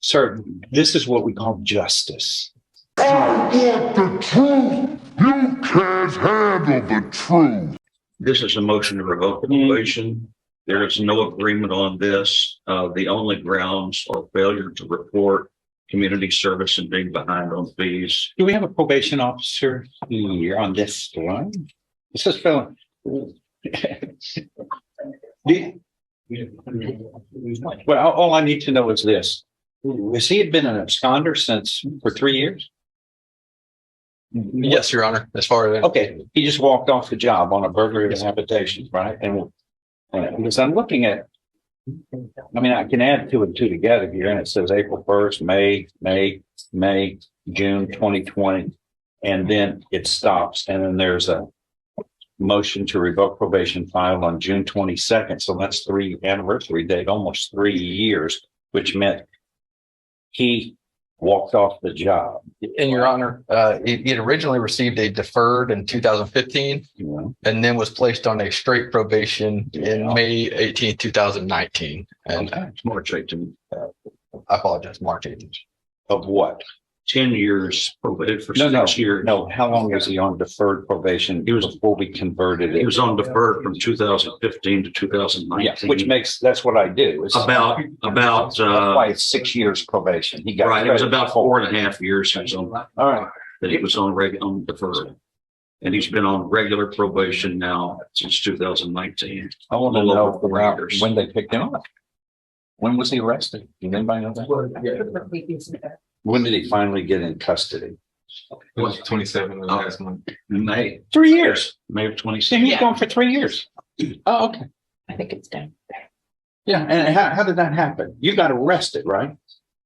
Sir, this is what we call justice. I want the truth. You can't handle the truth. This is a motion to revoke the probation. There is no agreement on this. The only grounds are failure to report, community service, and being behind on fees. Do we have a probation officer here on this one? This is fellow. Well, all I need to know is this. Has he been an absconder for 3 years? Yes, Your Honor. As far as Okay, he just walked off the job on a burglary of habitation, right? And because I'm looking at, I mean, I can add two and two together here, and it says April 1st, May, June 2020, and then it stops, and then there's a motion to revoke probation filed on June 22nd. So that's anniversary date, almost 3 years, which meant he walked off the job. in Your Honor, he had originally received a deferred in 2015 and then was placed on a straight probation in May 18th, 2019. And It's March 18th. I apologize, March 18th. Of what? 10 years probated for No, 6 years. No, how long was he on deferred probation? He was before we converted it. He was on deferred from 2015 to 2019. Yeah, which that's what I do. It's about that's why it's 6 years probation. He got right. It was credit about for 4.5 years he was on All right. that he was on deferred, and he's been on regular probation now since 2019. I want to A little know over 4 around years. when they picked him up. When was he arrested? Does anybody know that? When did he finally get in custody? It was 27 of last month. May 3 years. May of See, 26. he's gone for 3 years. Oh, okay. I think it's down. Yeah, and how did that happen? You got arrested, right?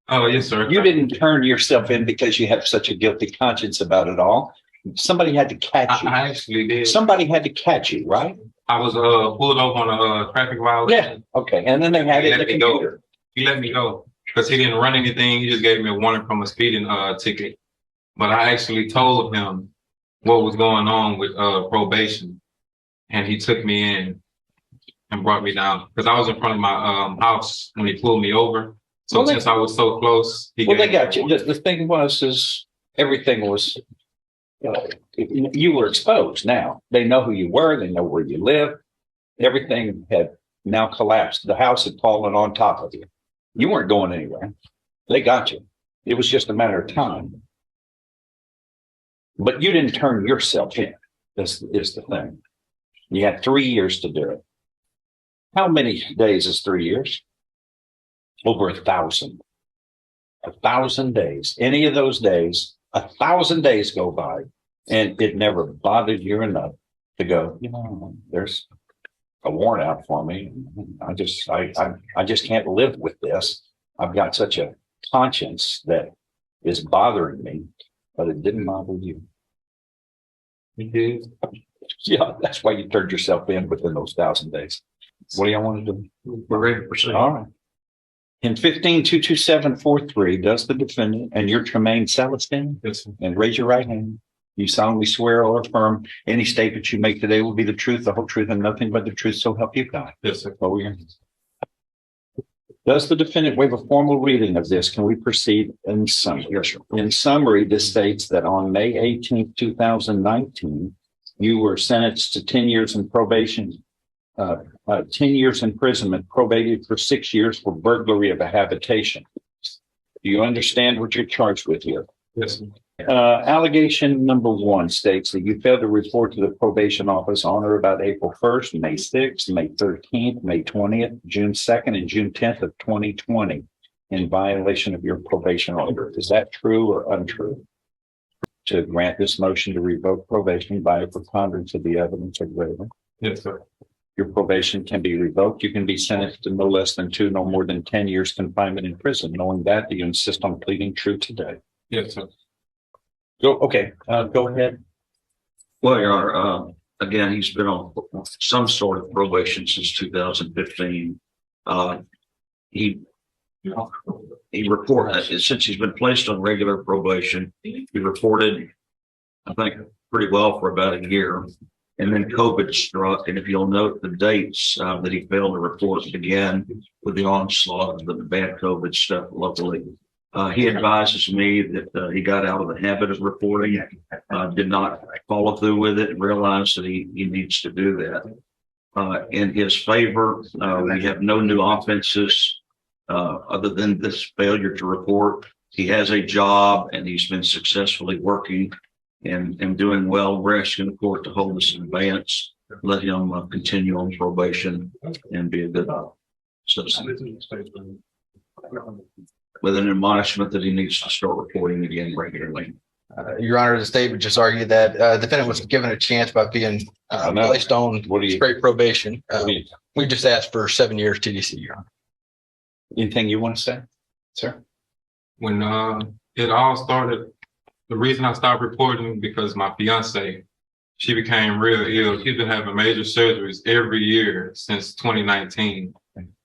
Oh, yes, sir. You didn't turn yourself in because you have such a guilty conscience about it all. Somebody had to catch you. I actually did. Somebody had to catch you, right? I was pulled over on a traffic violation. Yeah. Okay, and then they had it in the Let me go. computer. He let me go because he didn't run anything. He just gave me a warning from a speeding ticket. But I actually told him what was going on with probation, and he took me in and brought me down because I was in front of my house when he pulled me over. So since I was so close, Well, they got you. The thing is everything was, you were exposed now. They know who you were. They know where you live. Everything had now collapsed. The house had fallen on top of you. You weren't going anywhere. They got you. It was just a matter of time. But you didn't turn yourself in. This is the thing. You had 3 years to do it. How many days is 3 years? Over 1,000. 1,000 days. Any of those days, 1,000 days go by, and it never bothered you enough to go, there's a warrant out for me. I just can't live with this. I've got such a conscience that is bothering me, but it didn't bother you. You did. Yeah, that's why you turned yourself in within those 1,000 days. What do y'all want to do? We're ready to proceed. All right. In 15-22743, does the defendant, and you're Tremaine Celestin, Yes, sir. and raise your right hand. You solemnly swear or affirm any statement you make today will be the truth, the whole truth, and nothing but the truth, so help you God. Yes, sir. Lower your hands. Does the defendant waive a formal reading of this? Can we proceed in summary? Yes, sir. In summary, this states that on May 18th, 2019, you were sentenced to 10 years in probation, 10 years imprisonment, probated for 6 years for burglary of a habitation. Do you understand what you're charged with here? Yes, sir. Allegation number 1 states that you failed to report to the probation office on or about April 1st, May 6th, May 13th, May 20th, June 2nd, and June 10th of 2020 in violation of your probation order. Is that true or untrue? To grant this motion to revoke probation by a preponderance of the evidence or greater. Yes, sir. Your probation can be revoked. You can be sentenced to no less than 2, no more than 10 years confinement in prison. Knowing that, do you insist on pleading true today? Yes, sir. Go ahead. Well, Your Honor, again, he's been on some sort of probation since 2015. He reported, since he's been placed on regular probation, he reported, I think, pretty well for about a year. And then COVID struck. And if you'll note the dates that he failed to report began with the onslaught of the bad COVID stuff locally He advises me that he got out of the habit of reporting, did not follow through with it, and realized that he needs to do that. In his favor, we have no new offenses other than this failure to report. He has a job and he's been successfully working and doing well. We're asking the court to hold this in abeyance, let him continue on probation and be a good citizen, with an admonishment that he needs to start reporting again regularly. Your Honor, the state would just argue that the defendant was given a chance by being placed on straight probation. We just asked for 7 years TDC, Your Honor. Anything you want to say, sir? When it all started, the reason I stopped reporting because my fiance, she became real ill. She's been having major surgeries every year since 2019.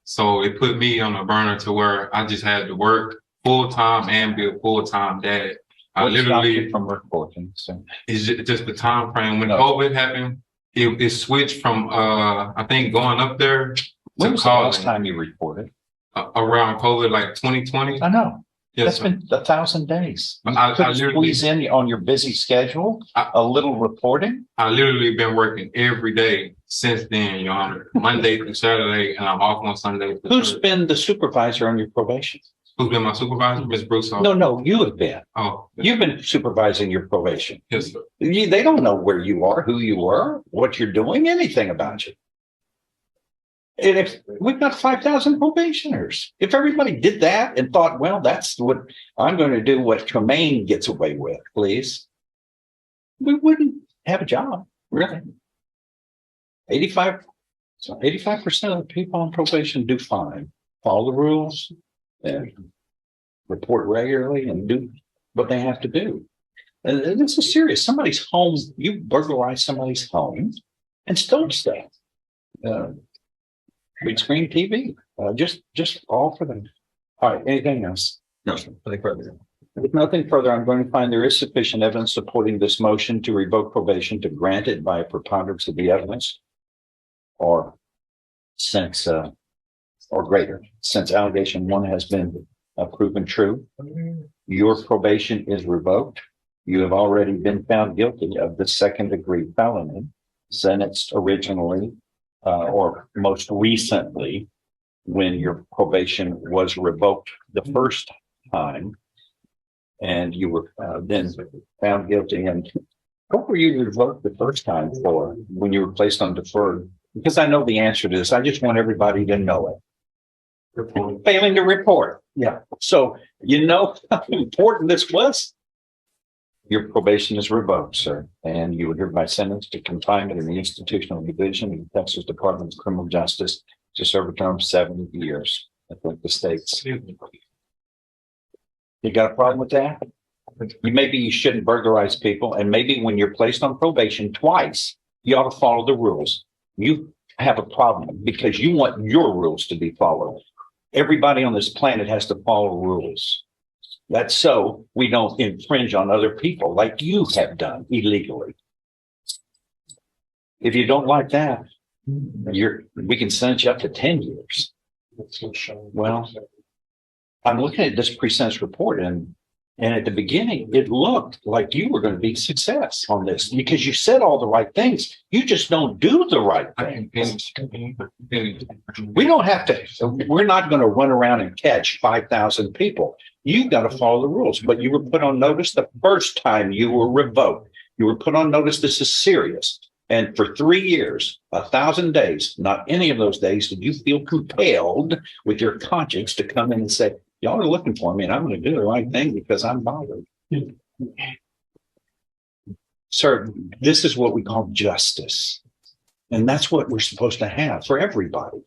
So it put me on a burner to where I just had to work full time and be a full time dad. I literally from reporting. So it's just the time frame when COVID happened. It switched from I think going up there when to was the last time you reported? Around COVID, like 2020. I know. Yes, that's been 1,000 days. You I could literally squeeze in on your busy schedule a little reporting. I literally been working every day since then, Your Honor, Monday through Saturday, and I'm off on Sunday. Who's been the supervisor on your probation? Who's been my supervisor? Ms. Bruce. No, you have been. Oh, You've been supervising your probation. yes, sir. They don't know where you are, who you are, what you're doing, anything about you. And if we've got 5,000 probationers, if everybody did that and thought, well, that's what I'm going to do, what Tremaine gets away with, please, we wouldn't have a job, really. 85% of the people on probation do fine, follow the rules, and report regularly and do what they have to do. And this is serious. Somebody's home, you burglarize somebody's home and stole stuff. Big screen TV, just all for them. All right, anything else? No, sir. Nothing further. With nothing further, I'm going to find there is sufficient evidence supporting this motion to revoke probation, to grant it by a preponderance of the evidence, or since or greater, since allegation 1 has been proven true. Your probation is revoked. You have already been found guilty of the second-degree felony, sentenced originally or most recently when your probation was revoked the first time, and you were then found guilty. And what were you revoked the first time for when you were placed on deferred? Because I know the answer to this. I just want everybody to know it. Failing to report. Yeah. So you know how important this was? Your probation is revoked, sir, and you are hereby sentenced to confinement in the institutional division of the Texas Department of Criminal Justice to serve a term of 70 years. I think the states. You got a problem with that? Maybe you shouldn't burglarize people, and maybe when you're placed on probation twice, you ought to follow the rules. You have a problem because you want your rules to be followed. Everybody on this planet has to follow rules. That's so we don't infringe on other people like you have done illegally. If you don't like that, we can sentence you up to 10 years. Well, I'm looking at this pre-sentence report, and at the beginning, it looked like you were going to be a success on this because you said all the right things. You just don't do the right things. We don't have to. We're not going to run around and catch 5,000 people. You've got to follow the rules. But you were put on notice the first time you were revoked. You were put on notice this is serious. And for 3 years, 1,000 days, not any of those days did you feel compelled with your conscience to come in and say, y'all are looking for me and I'm going to do the right thing because I'm bothered. Sir, this is what we call justice. And that's what we're supposed to have for everybody.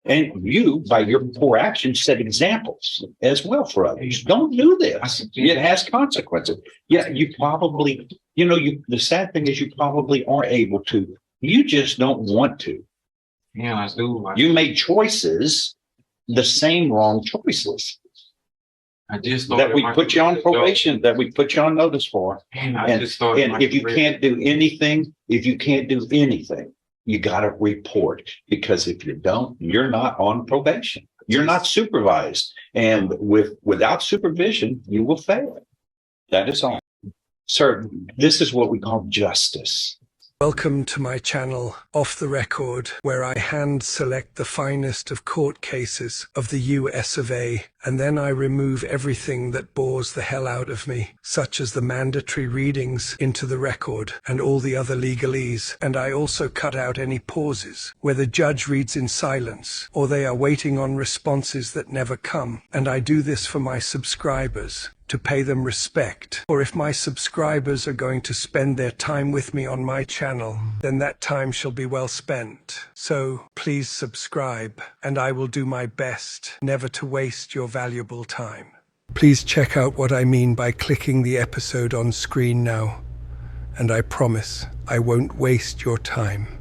And you, by your poor actions, set examples as well for others. Don't do this. It has consequences. Yeah, you probably, the sad thing is you probably are able to. You just don't want to. Yeah, I do. You made choices, the same wrong choices. I just that we put you on probation, that we put you on notice for. And if you can't do anything, you got to report, because if you don't, you're not on probation. You're not supervised. And without supervision, you will fail. That is all. Sir, this is what we call justice. Welcome to my channel, Off the Record, where I hand select the finest of court cases of the US of A, and then I remove everything that bores the hell out of me, such as the mandatory readings into the record and all the other legalese, and I also cut out any pauses where the judge reads in silence or they are waiting on responses that never come, and I do this for my subscribers, to pay them respect. Or if my subscribers are going to spend their time with me on my channel, then that time shall be well spent. So please subscribe, and I will do my best never to waste your valuable time. Please check out what I mean by clicking the episode on screen now, and I promise I won't waste your time.